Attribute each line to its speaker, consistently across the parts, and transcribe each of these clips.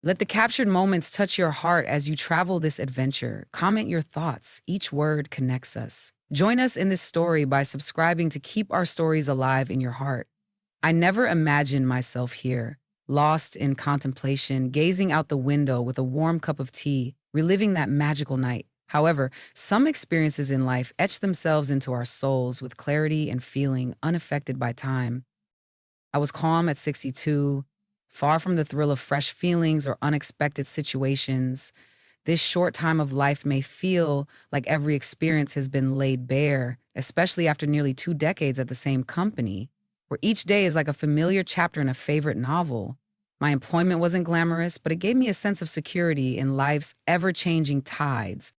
Speaker 1: Let the captured moments touch your heart as you travel this adventure. Comment your thoughts. Each word connects us. Join us in this story by subscribing to keep our stories alive in your heart. I never imagined myself here, lost in contemplation, gazing out the window with a warm cup of tea, reliving that magical night. However, some experiences in life etch themselves into our souls with clarity and feeling unaffected by time. I was calm at 62, far from the thrill of fresh feelings or unexpected situations. This short time of life may feel like every experience has been laid bare, especially after nearly 2 decades at the same company, where each day is like a familiar chapter in a favorite novel. My employment wasn't glamorous, but it gave me a sense of security in life's ever-changing tides.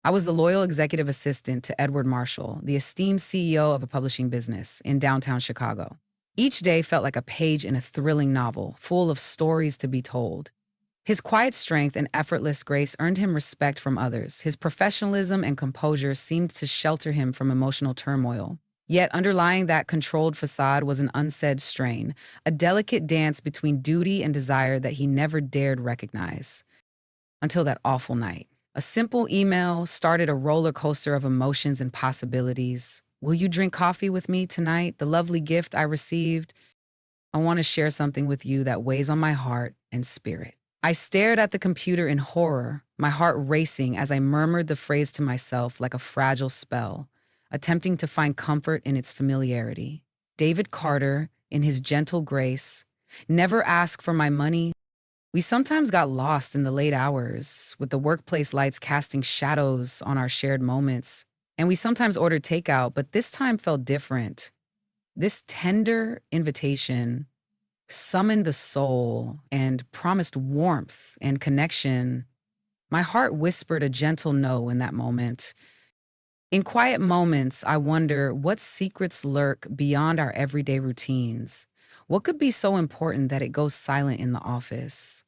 Speaker 1: I was the loyal executive assistant to Edward Marshall, the esteemed CEO of a publishing business in downtown Chicago. Each day felt like a page in a thrilling novel, full of stories to be told. His quiet strength and effortless grace earned him respect from others. His professionalism and composure seemed to shelter him from emotional turmoil. Yet underlying that controlled facade was an unsaid strain, a delicate dance between duty and desire that he never dared recognize. Until that awful night. A simple email started a roller coaster of emotions and possibilities. Will you drink coffee with me tonight? The lovely gift I received. I want to share something with you that weighs on my heart and spirit. I stared at the computer in horror, my heart racing as I murmured the phrase to myself like a fragile spell, attempting to find comfort in its familiarity. David Carter, in his gentle grace, never asked for my money. We sometimes got lost in the late hours, with the workplace lights casting shadows on our shared moments. And we sometimes ordered takeout, but this time felt different. This tender invitation summoned the soul and promised warmth and connection. My heart whispered a gentle no in that moment. In quiet moments, I wonder what secrets lurk beyond our everyday routines. What could be so important that it goes silent in the office?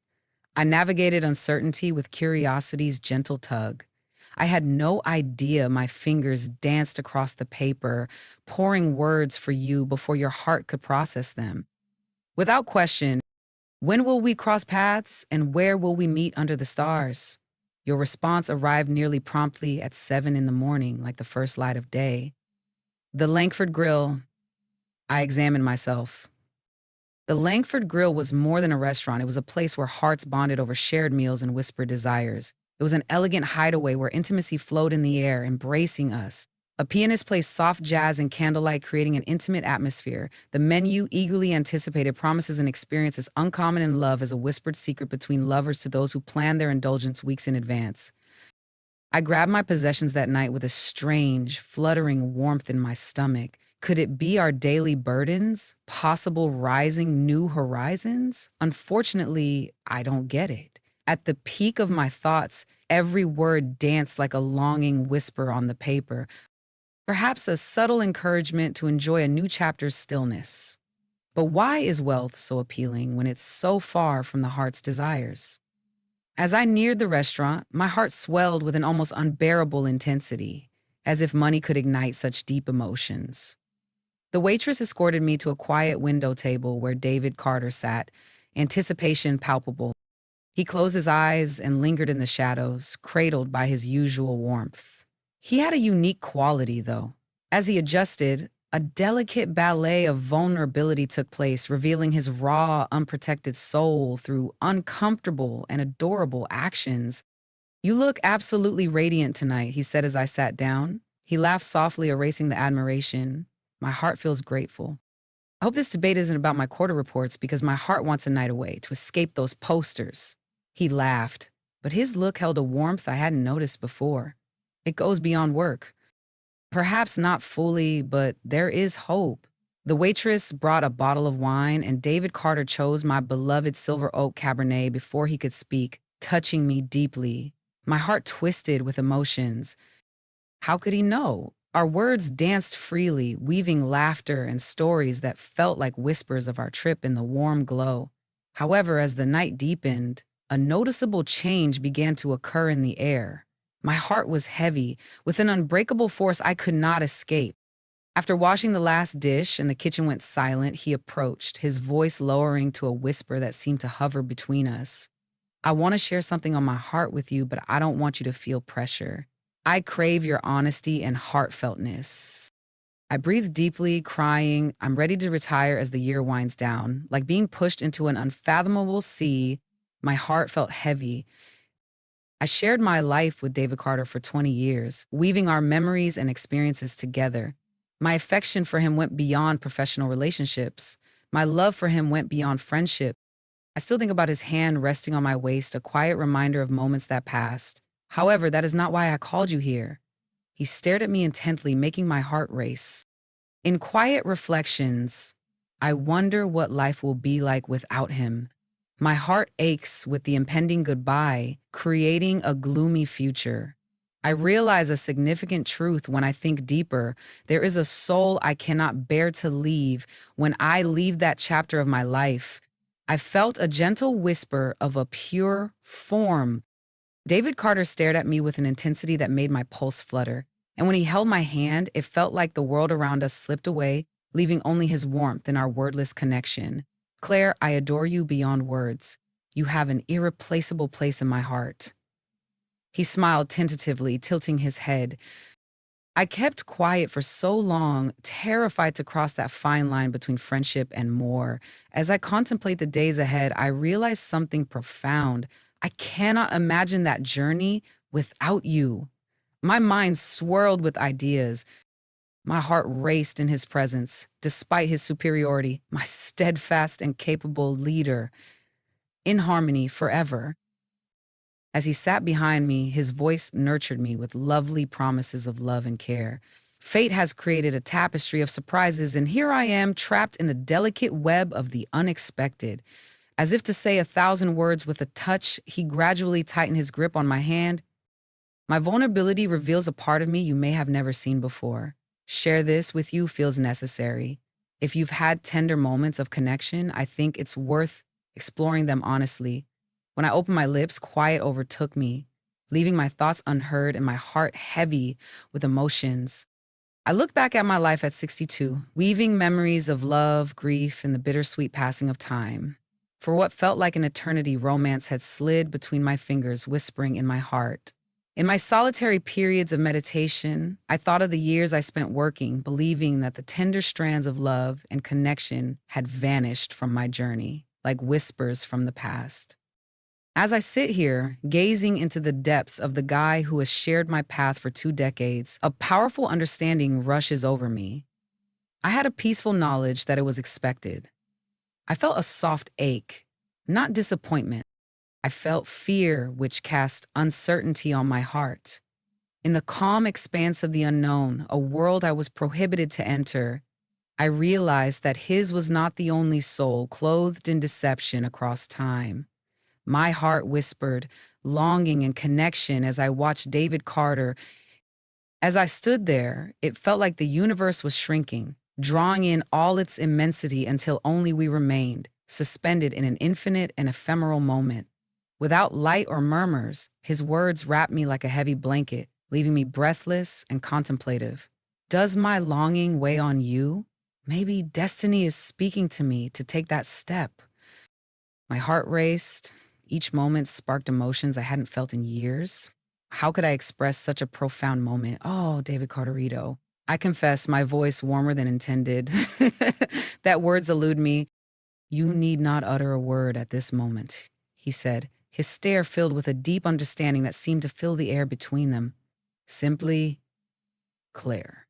Speaker 1: I navigated uncertainty with curiosity's gentle tug. I had no idea my fingers danced across the paper, pouring words for you before your heart could process them. Without question, when will we cross paths and where will we meet under the stars? Your response arrived nearly promptly at 7 in the morning, like the first light of day. The Langford Grill. I examined myself. The Langford Grill was more than a restaurant. It was a place where hearts bonded over shared meals and whispered desires. It was an elegant hideaway where intimacy flowed in the air, embracing us. A pianist played soft jazz in candlelight, creating an intimate atmosphere. The menu, eagerly anticipated, promises an experience as uncommon in love as a whispered secret between lovers to those who plan their indulgence weeks in advance. I grabbed my possessions that night with a strange, fluttering warmth in my stomach. Could it be our daily burdens? Possible rising new horizons? Unfortunately, I don't get it. At the peak of my thoughts, every word danced like a longing whisper on the paper, perhaps a subtle encouragement to enjoy a new chapter's stillness. But why is wealth so appealing when it's so far from the heart's desires? As I neared the restaurant, my heart swelled with an almost unbearable intensity, as if money could ignite such deep emotions. The waitress escorted me to a quiet window table where David Carter sat, anticipation palpable. He closed his eyes and lingered in the shadows, cradled by his usual warmth. He had a unique quality, though. As he adjusted, a delicate ballet of vulnerability took place, revealing his raw, unprotected soul through uncomfortable and adorable actions. "You look absolutely radiant tonight," he said as I sat down. He laughed softly, erasing the admiration. My heart feels grateful. I hope this debate isn't about my quarter reports because my heart wants a night away to escape those posters. He laughed, but his look held a warmth I hadn't noticed before. It goes beyond work. Perhaps not fully, but there is hope. The waitress brought a bottle of wine, and David Carter chose my beloved Silver Oak Cabernet before he could speak, touching me deeply. My heart twisted with emotions. How could he know? Our words danced freely, weaving laughter and stories that felt like whispers of our trip in the warm glow. However, as the night deepened, a noticeable change began to occur in the air. My heart was heavy, with an unbreakable force I could not escape. After washing the last dish and the kitchen went silent, he approached, his voice lowering to a whisper that seemed to hover between us. I want to share something on my heart with you, but I don't want you to feel pressure. I crave your honesty and heartfeltness. I breathe deeply, crying. I'm ready to retire as the year winds down. Like being pushed into an unfathomable sea, my heart felt heavy. I shared my life with David Carter for 20 years, weaving our memories and experiences together. My affection for him went beyond professional relationships. My love for him went beyond friendship. I still think about his hand resting on my waist, a quiet reminder of moments that passed. However, that is not why I called you here. He stared at me intently, making my heart race. In quiet reflections, I wonder what life will be like without him. My heart aches with the impending goodbye, creating a gloomy future. I realize a significant truth when I think deeper. There is a soul I cannot bear to leave when I leave that chapter of my life. I felt a gentle whisper of a pure form. David Carter stared at me with an intensity that made my pulse flutter. And when he held my hand, it felt like the world around us slipped away, leaving only his warmth and our wordless connection. Claire, I adore you beyond words. You have an irreplaceable place in my heart. He smiled tentatively, tilting his head. I kept quiet for so long, terrified to cross that fine line between friendship and more. As I contemplate the days ahead, I realize something profound. I cannot imagine that journey without you. My mind swirled with ideas. My heart raced in his presence, despite his superiority, my steadfast and capable leader. In harmony forever. As he sat behind me, his voice nurtured me with lovely promises of love and care. Fate has created a tapestry of surprises, and here I am, trapped in the delicate web of the unexpected. As if to say 1,000 words with a touch, he gradually tightened his grip on my hand. My vulnerability reveals a part of me you may have never seen before. Share this with you feels necessary. If you've had tender moments of connection, I think it's worth exploring them honestly. When I opened my lips, quiet overtook me, leaving my thoughts unheard and my heart heavy with emotions. I look back at my life at 62, weaving memories of love, grief, and the bittersweet passing of time. For what felt like an eternity, romance had slid between my fingers, whispering in my heart. In my solitary periods of meditation, I thought of the years I spent working, believing that the tender strands of love and connection had vanished from my journey, like whispers from the past. As I sit here, gazing into the depths of the guy who has shared my path for 2 decades, a powerful understanding rushes over me. I had a peaceful knowledge that it was expected. I felt a soft ache, not disappointment. I felt fear, which cast uncertainty on my heart. In the calm expanse of the unknown, a world I was prohibited to enter, I realized that his was not the only soul clothed in deception across time. My heart whispered, longing and connection as I watched David Carter. As I stood there, it felt like the universe was shrinking, drawing in all its immensity until only we remained, suspended in an infinite and ephemeral moment. Without light or murmurs, his words wrapped me like a heavy blanket, leaving me breathless and contemplative. Does my longing weigh on you? Maybe destiny is speaking to me to take that step. My heart raced. Each moment sparked emotions I hadn't felt in years. How could I express such a profound moment? Oh, David Carterito. I confess, my voice warmer than intended. That words elude me. You need not utter a word at this moment, he said, his stare filled with a deep understanding that seemed to fill the air between them. Simply, Claire.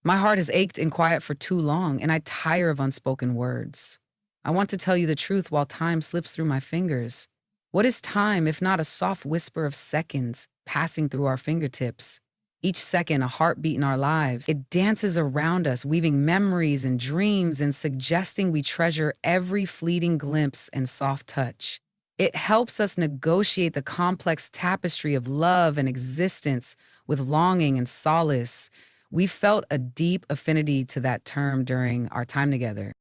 Speaker 1: My heart has ached in quiet for too long, and I tire of unspoken words. I want to tell you the truth while time slips through my fingers. What is time if not a soft whisper of seconds passing through our fingertips? Each second, a heartbeat in our lives. It dances around us, weaving memories and dreams and suggesting we treasure every fleeting glimpse and soft touch. It helps us negotiate the complex tapestry of love and existence with longing and solace. We felt a deep affinity to that term during our time together.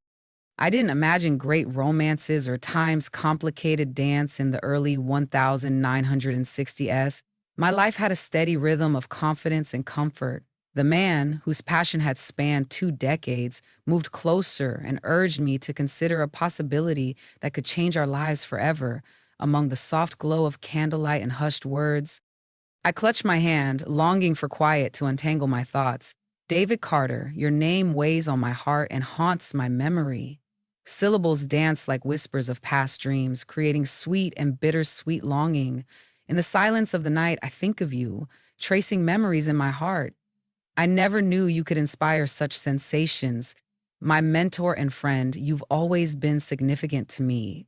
Speaker 1: I didn't imagine great romances or time's complicated dance in the early 1960s. My life had a steady rhythm of confidence and comfort. The man, whose passion had spanned 2 decades, moved closer and urged me to consider a possibility that could change our lives forever. among the soft glow of candlelight and hushed words. I clutched my hand, longing for quiet to untangle my thoughts. David Carter, your name weighs on my heart and haunts my memory. Syllables dance like whispers of past dreams, creating sweet and bittersweet longing. In the silence of the night, I think of you, tracing memories in my heart. I never knew you could inspire such sensations. My mentor and friend, you've always been significant to me.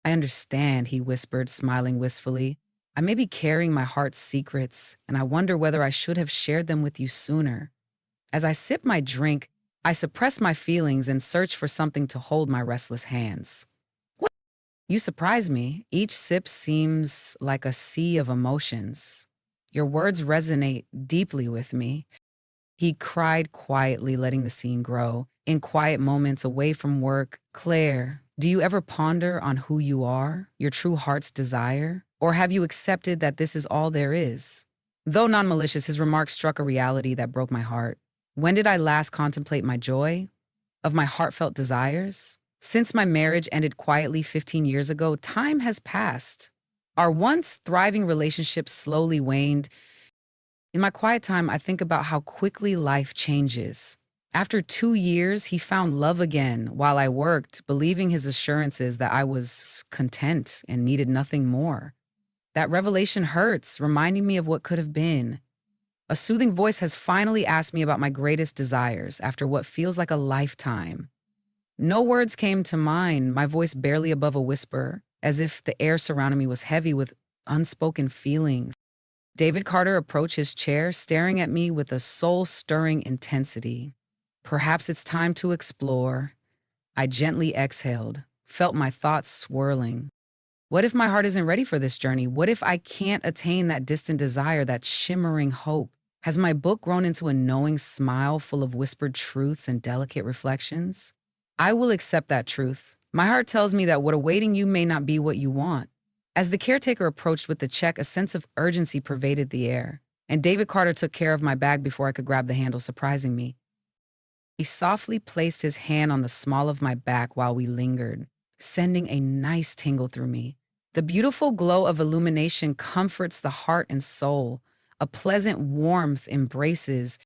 Speaker 1: I understand, he whispered, smiling wistfully. I may be carrying my heart's secrets, and I wonder whether I should have shared them with you sooner. As I sip my drink, I suppress my feelings and search for something to hold my restless hands. What? You surprise me. Each sip seems like a sea of emotions. Your words resonate deeply with me. He cried quietly, letting the scene grow. In quiet moments away from work, Claire, do you ever ponder on who you are, your true heart's desire? Or have you accepted that this is all there is? Though non-malicious, his remarks struck a reality that broke my heart. When did I last contemplate my joy? Of my heartfelt desires? Since my marriage ended quietly 15 years ago, time has passed. Our once thriving relationship slowly waned. In my quiet time, I think about how quickly life changes. After 2 years, he found love again while I worked, believing his assurances that I was content and needed nothing more. That revelation hurts, reminding me of what could have been. A soothing voice has finally asked me about my greatest desires after what feels like a lifetime. No words came to mind, my voice barely above a whisper, as if the air surrounding me was heavy with unspoken feelings. David Carter approached his chair, staring at me with a soul-stirring intensity. Perhaps it's time to explore. I gently exhaled, felt my thoughts swirling. What if my heart isn't ready for this journey? What if I can't attain that distant desire, that shimmering hope? Has my book grown into a knowing smile full of whispered truths and delicate reflections? I will accept that truth. My heart tells me that what awaiting you may not be what you want. As the caretaker approached with the check, a sense of urgency pervaded the air, and David Carter took care of my bag before I could grab the handle, surprising me. He softly placed his hand on the small of my back while we lingered, sending a nice tingle through me. The beautiful glow of illumination comforts the heart and soul. A pleasant warmth embraces.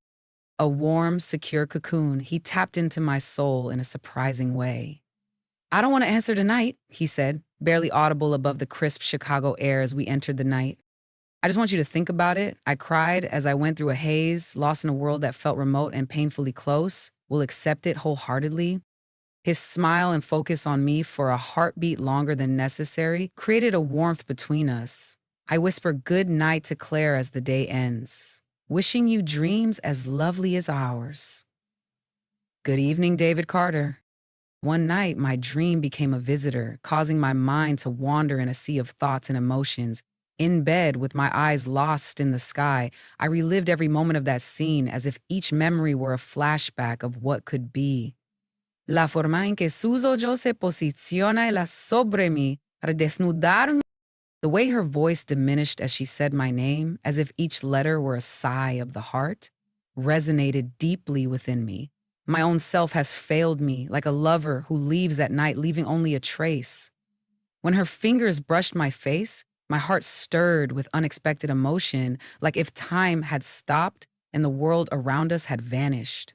Speaker 1: A warm, secure cocoon. He tapped into my soul in a surprising way. I don't want to answer tonight, he said, barely audible above the crisp Chicago air as we entered the night. I just want you to think about it. I cried as I went through a haze, lost in a world that felt remote and painfully close. We'll accept it wholeheartedly. His smile and focus on me for a heartbeat longer than necessary created a warmth between us. I whisper good night to Claire as the day ends, wishing you dreams as lovely as ours. Good evening, David Carter. One night, my dream became a visitor, causing my mind to wander in a sea of thoughts and emotions. In bed, with my eyes lost in the sky, I relived every moment of that scene as if each memory were a flashback of what could be. La forma en que sus ojos se posiciona sobre mí para desnudarme. The way her voice diminished as she said my name, as if each letter were a sigh of the heart, resonated deeply within me. My own self has failed me, like a lover who leaves at night, leaving only a trace. When her fingers brushed my face, my heart stirred with unexpected emotion, like if time had stopped and the world around us had vanished.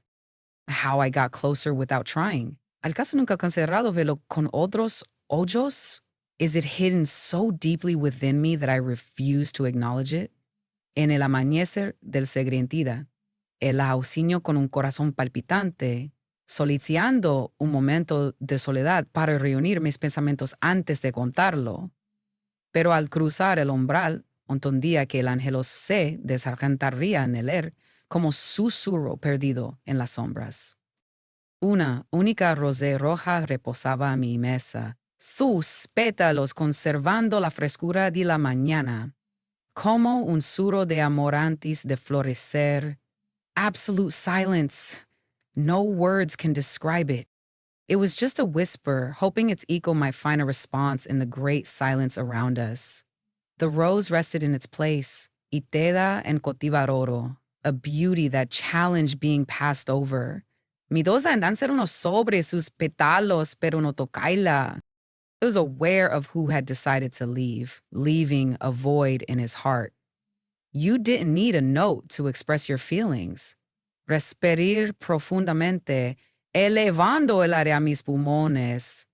Speaker 1: How I got closer without trying. ¿Acaso nunca han cerrado velo con otros ojos? Is it hidden so deeply within me that I refuse to acknowledge it? En el amanecer del segretida, el auxilio con un corazón palpitante, solicitando un momento de soledad para reunir mis pensamientos antes de contarlo. Pero al cruzar el umbral, entendía que el ángel se desargentaría en el aire, como susurro perdido en las sombras. Una única rosé roja reposaba a mi mesa, sus pétalos conservando la frescura de la mañana, como un suro de amor antes de florecer. Absolute silence. No words can describe it. It was just a whisper, hoping its echo might find a response in the great silence around us. The rose rested in its place, iteda en cotivaroro, a beauty that challenged being passed over. Mi dosa andan ser uno sobre sus pétalos, pero no tocaila. He was aware of who had decided to leave, leaving a void in his heart. You didn't need a note to express your feelings. Respirar profundamente, elevando el aire a mis pulmones,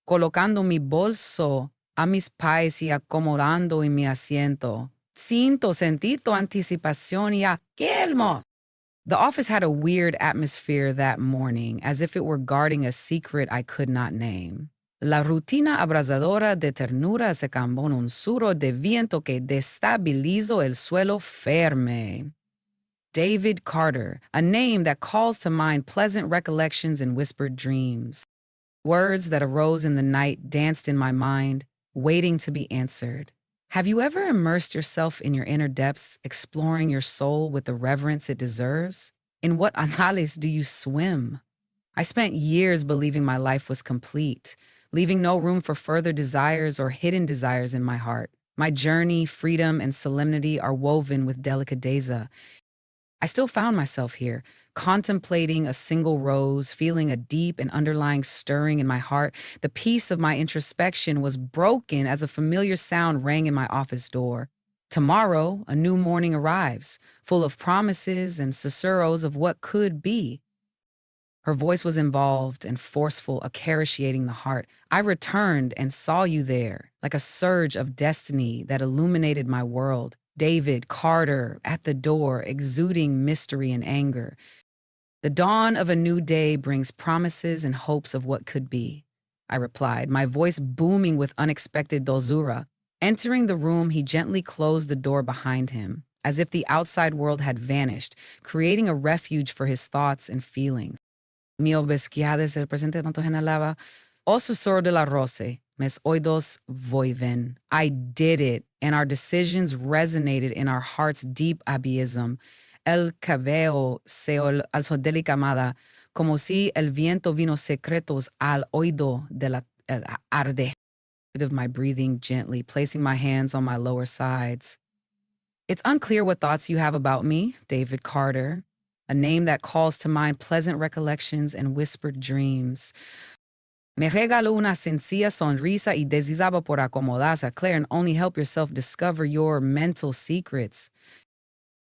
Speaker 1: colocando mi bolso a mis pies y acomodando en mi asiento. Sentito anticipación y aquelmo. The office had a weird atmosphere that morning, as if it were guarding a secret I could not name. La rutina abrasadora de ternura se cambió en un suro de viento que destabilizó el suelo firme. David Carter, a name that calls to mind pleasant recollections and whispered dreams. Words that arose in the night danced in my mind, waiting to be answered. Have you ever immersed yourself in your inner depths, exploring your soul with the reverence it deserves? In what anales do you swim? I spent years believing my life was complete, leaving no room for further desires or hidden desires in my heart. My journey, freedom, and solemnity are woven with delicadeza. I still found myself here, contemplating a single rose, feeling a deep and underlying stirring in my heart. The peace of my introspection was broken as a familiar sound rang in my office door. Tomorrow, a new morning arrives, full of promises and susurros of what could be. Her voice was involved and forceful, acariciating the heart. I returned and saw you there, like a surge of destiny that illuminated my world. David Carter at the door, exuding mystery and anger. The dawn of a new day brings promises and hopes of what could be, I replied, my voice booming with unexpected dulzura. Entering the room, he gently closed the door behind him, as if the outside world had vanished, creating a refuge for his thoughts and feelings. Mi obesquiades el presente tanto generaba, o sussurro de la roce, mes oídos vuelven. I did it, and our decisions resonated in our heart's deep abism. El cabello se alzó delicamada, como si el viento vino secretos al oído de la arde. Of my breathing gently, placing my hands on my lower sides. It's unclear what thoughts you have about me, David Carter, a name that calls to mind pleasant recollections and whispered dreams. Me regaló una sencilla sonrisa y deseaba por acomodarse. Claire, and only help yourself discover your mental secrets.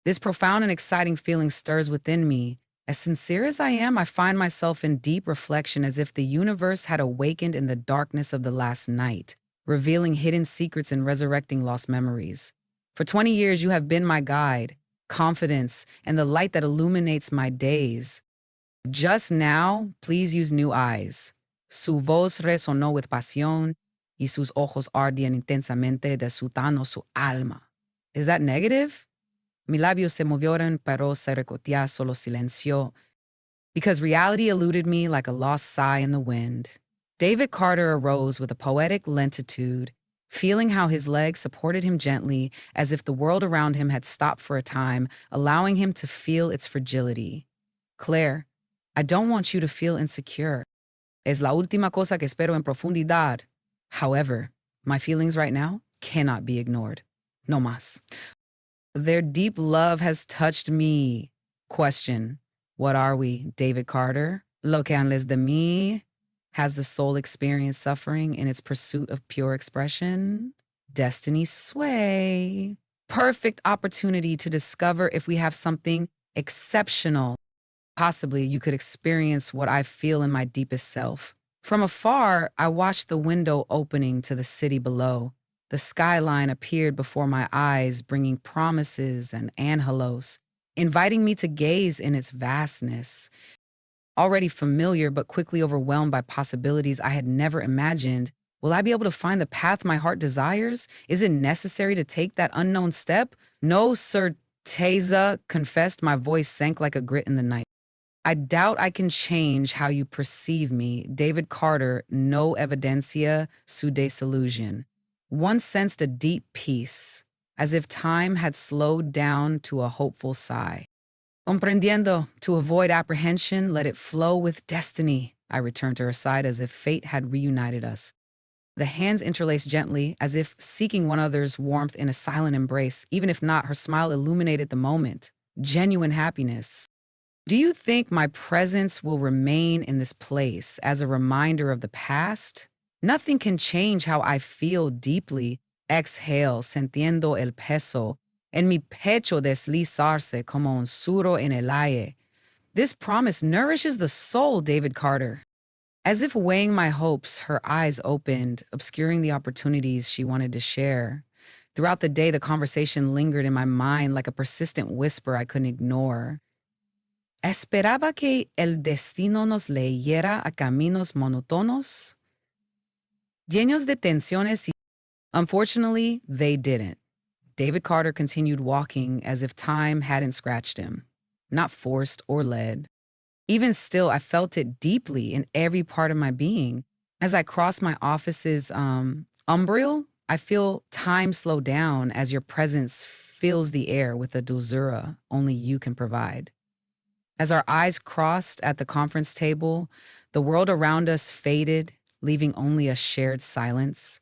Speaker 1: This profound and exciting feeling stirs within me. As sincere as I am, I find myself in deep reflection as if the universe had awakened in the darkness of the last night, revealing hidden secrets and resurrecting lost memories. For 20 years, you have been my guide, confidence, and the light that illuminates my days. Just now, please use new eyes. Su voz resonó with pasión, y sus ojos ardían intensamente desutando su alma. Is that negative? Mis labios se movieron, pero se recotea solo silencio, because reality eluded me like a lost sigh in the wind. David Carter arose with a poetic lentitude, feeling how his legs supported him gently, as if the world around him had stopped for a time, allowing him to feel its fragility. Claire, I don't want you to feel insecure. Es la última cosa que espero en profundidad. However, my feelings right now cannot be ignored. No más. Their deep love has touched me. Question. What are we, David Carter? Lo que anles de mí? Has the soul experienced suffering in its pursuit of pure expression? Destiny's sway. Perfect opportunity to discover if we have something exceptional. Possibly you could experience what I feel in my deepest self. From afar, I watched the window opening to the city below. The skyline appeared before my eyes, bringing promises and angelos, inviting me to gaze in its vastness. Already familiar but quickly overwhelmed by possibilities I had never imagined, will I be able to find the path my heart desires? Is it necessary to take that unknown step? No, certeza, confessed, my voice sank like a grit in the night. I doubt I can change how you perceive me. David Carter, no evidencia su disillusion. One sensed a deep peace, as if time had slowed down to a hopeful sigh. Comprendiendo, to avoid apprehension, let it flow with destiny. I returned to her side as if fate had reunited us. The hands interlaced gently, as if seeking one another's warmth in a silent embrace. Even if not, her smile illuminated the moment. Genuine happiness. Do you think my presence will remain in this place as a reminder of the past? Nothing can change how I feel deeply. Exhale, sintiendo el peso en mi pecho deslizarse como un suro en el aire. This promise nourishes the soul, David Carter. As if weighing my hopes, her eyes opened, obscuring the opportunities she wanted to share. Throughout the day, the conversation lingered in my mind like a persistent whisper I couldn't ignore. ¿Esperaba que el destino nos leyera a caminos monótonos? Llenos de tensiones. Unfortunately, they didn't. David Carter continued walking as if time hadn't scratched him, not forced or led. Even still, I felt it deeply in every part of my being. As I crossed my office's umbrial, I feel time slow down as your presence fills the air with a dulzura only you can provide. As our eyes crossed at the conference table, the world around us faded, leaving only a shared silence.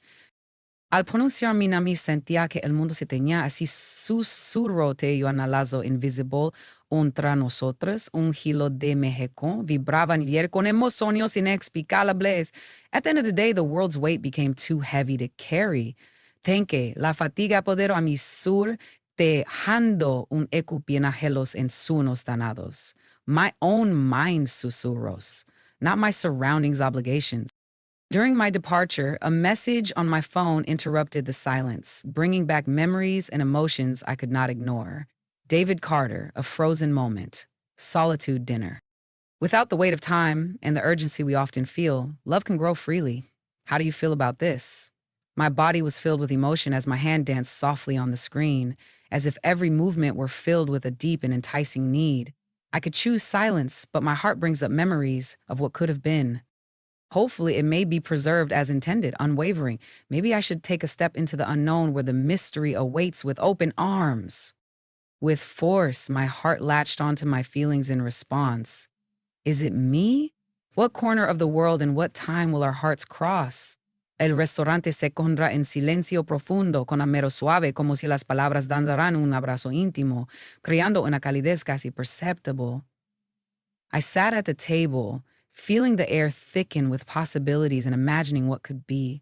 Speaker 1: Al pronunciar mi nombre sentía que el mundo se tenía así susurrote y analazo invisible contra nosotros, un hilo de México, vibraban ayer con emociones inexplicables. At the end of the day, the world's weight became too heavy to carry. Tenke, la fatiga poder a mi sur, dejando un eco pienajelos en sunos danados. My own mind susurros, not my surroundings' obligations. During my departure, a message on my phone interrupted the silence, bringing back memories and emotions I could not ignore. David Carter, A Frozen Moment, Solitude Dinner. Without the weight of time and the urgency we often feel, love can grow freely. How do you feel about this? My body was filled with emotion as my hand danced softly on the screen, as if every movement were filled with a deep and enticing need. I could choose silence, but my heart brings up memories of what could have been. Hopefully, it may be preserved as intended, unwavering. Maybe I should take a step into the unknown where the mystery awaits with open arms. With force, my heart latched onto my feelings in response. Is it me? What corner of the world and what time will our hearts cross? El restaurante se pondrá en silencio profundo, con amero suave, como si las palabras danzarán un abrazo íntimo, creando una calidez casi perceptible. I sat at the table, feeling the air thicken with possibilities and imagining what could be.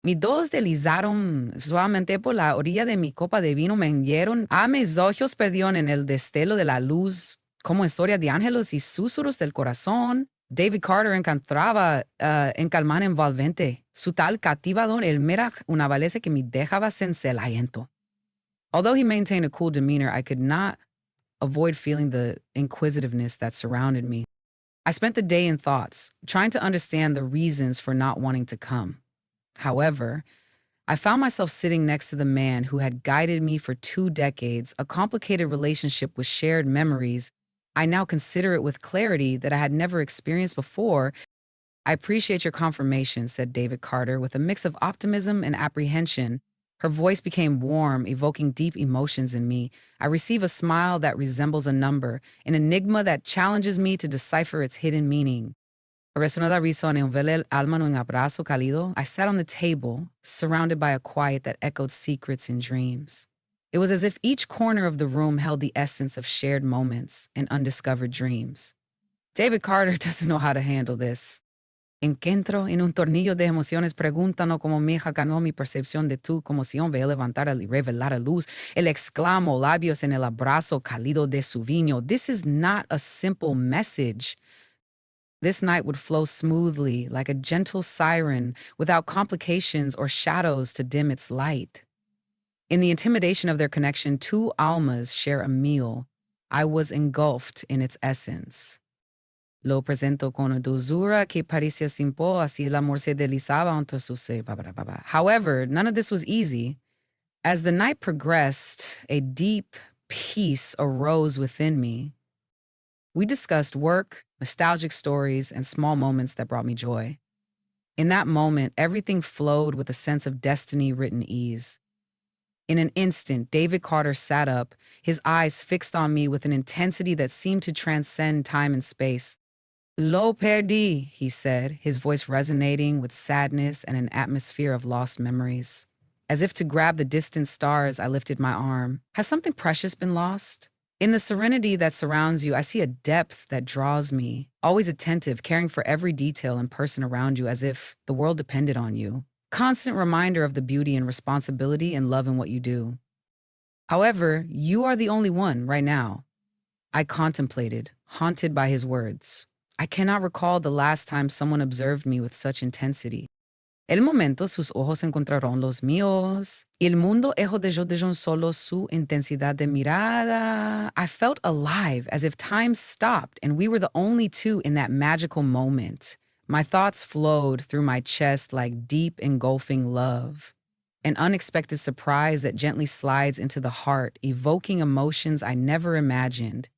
Speaker 1: Mis dedos deslizaron suavemente por la orilla de mi copa de vino, me hundieron a mis ojos perdieron en el destello de la luz, como historia de ángeles y susurros del corazón. David Carter encontraba en calmar envolvente. Su tal cativador era una belleza que me dejaba sin aliento. Although he maintained a cool demeanor, I could not avoid feeling the inquisitiveness that surrounded me. I spent the day in thoughts, trying to understand the reasons for not wanting to come. However, I found myself sitting next to the man who had guided me for 2 decades, a complicated relationship with shared memories. I now consider it with clarity that I had never experienced before. I appreciate your confirmation, said David Carter, with a mix of optimism and apprehension. Her voice became warm, evoking deep emotions in me. I receive a smile that resembles a number, an enigma that challenges me to decipher its hidden meaning. Resonada risa en el alma en un abrazo cálido. I sat on the table, surrounded by a quiet that echoed secrets and dreams. It was as if each corner of the room held the essence of shared moments and undiscovered dreams. David Carter doesn't know how to handle this. Encuentro en un tornillo de emociones, pregúntano cómo me ganó mi percepción de tu conmoción, ve levantar y revelar a luz. Él exclamó, labios en el abrazo cálido de su vino. This is not a simple message. This night would flow smoothly, like a gentle siren, without complications or shadows to dim its light. In the intimidation of their connection, 2 almas share a meal. I was engulfed in its essence. Lo presento con una dulzura que parecía simple, así el amor se deslizaba entre sus However, none of this was easy. As the night progressed, a deep peace arose within me. We discussed work, nostalgic stories, and small moments that brought me joy. In that moment, everything flowed with a sense of destiny-written ease. In an instant, David Carter sat up, his eyes fixed on me with an intensity that seemed to transcend time and space. Lo perdí, he said, his voice resonating with sadness and an atmosphere of lost memories. As if to grab the distant stars, I lifted my arm. Has something precious been lost? In the serenity that surrounds you, I see a depth that draws me, always attentive, caring for every detail and person around you as if the world depended on you. Constant reminder of the beauty and responsibility and love in what you do. However, you are the only one right now. I contemplated, haunted by his words. I cannot recall the last time someone observed me with such intensity. El momento sus ojos encontraron los míos, y el mundo de solo su intensidad de mirada. I felt alive, as if time stopped and we were the only two in that magical moment. My thoughts flowed through my chest like deep, engulfing love. An unexpected surprise that gently slides into the heart, evoking emotions I never imagined.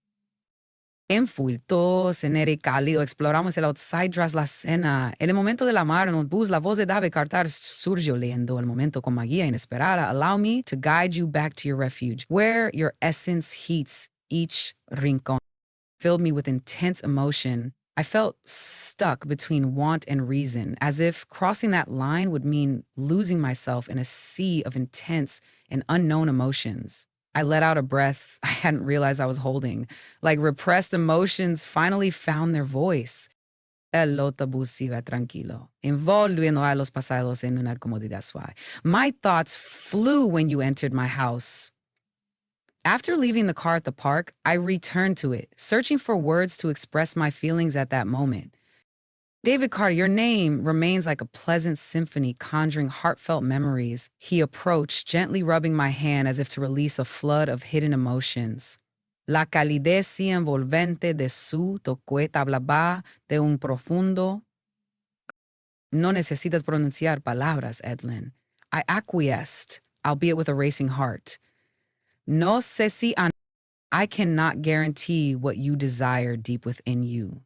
Speaker 1: Envuelto, cenere cálido, exploramos el outside tras la cena. En el momento del amar en el bus, la voz de David Carter surgió leyendo el momento con magia inesperada. Allow me to guide you back to your refuge, where your essence heats each rincón. Filled me with intense emotion. I felt stuck between want and reason, as if crossing that line would mean losing myself in a sea of intense and unknown emotions. I let out a breath I hadn't realized I was holding, like repressed emotions finally found their voice. El autobús iba tranquilo, envolviendo a los pasajeros en una comodidad suave. My thoughts flew when you entered my house. After leaving the car at the park, I returned to it, searching for words to express my feelings at that moment. David Carter, your name remains like a pleasant symphony conjuring heartfelt memories. He approached, gently rubbing my hand as if to release a flood of hidden emotions. La calidez envolvente de su toque hablaba de un profundo. No necesitas pronunciar palabras, Edlin. I acquiesced, albeit with a racing heart. No sé si I cannot guarantee what you desire deep within you.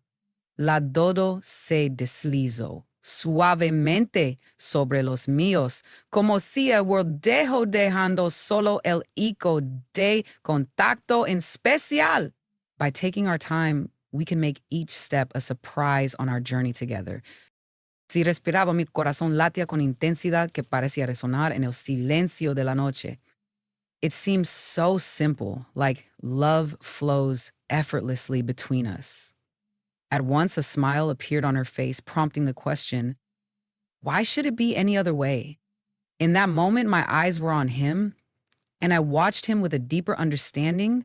Speaker 1: La dodo se deslizó suavemente sobre los míos, como si el dejo dejando solo el eco de contacto en especial. By taking our time, we can make each step a surprise on our journey together. Si respiraba, mi corazón latía con intensidad que parecía resonar en el silencio de la noche. It seems so simple, like love flows effortlessly between us. At once, a smile appeared on her face, prompting the question, why should it be any other way? In that moment, my eyes were on him, and I watched him with a deeper understanding.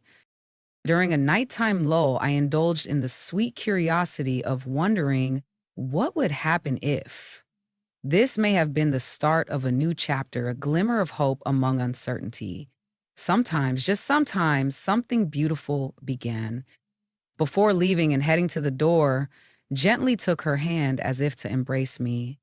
Speaker 1: During a nighttime lull, I indulged in the sweet curiosity of wondering what would happen if. This may have been the start of a new chapter, a glimmer of hope among uncertainty. Sometimes, just sometimes, something beautiful began. Before leaving and heading to the door, gently took her hand as if to embrace me.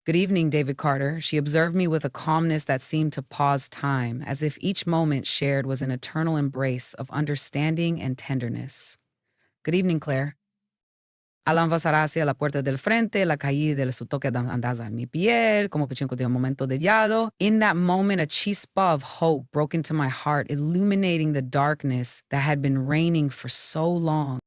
Speaker 1: Good evening, David Carter. She observed me with a calmness that seemed to pause time, as if each moment shared was an eternal embrace of understanding and tenderness. Good evening, Claire. Al avanzar hacia la puerta del frente, la caí de su toque andaza en mi piel, como pichinco de un momento de lado. In that moment, a chispa of hope broke into my heart, illuminating the darkness that had been reigning for so long.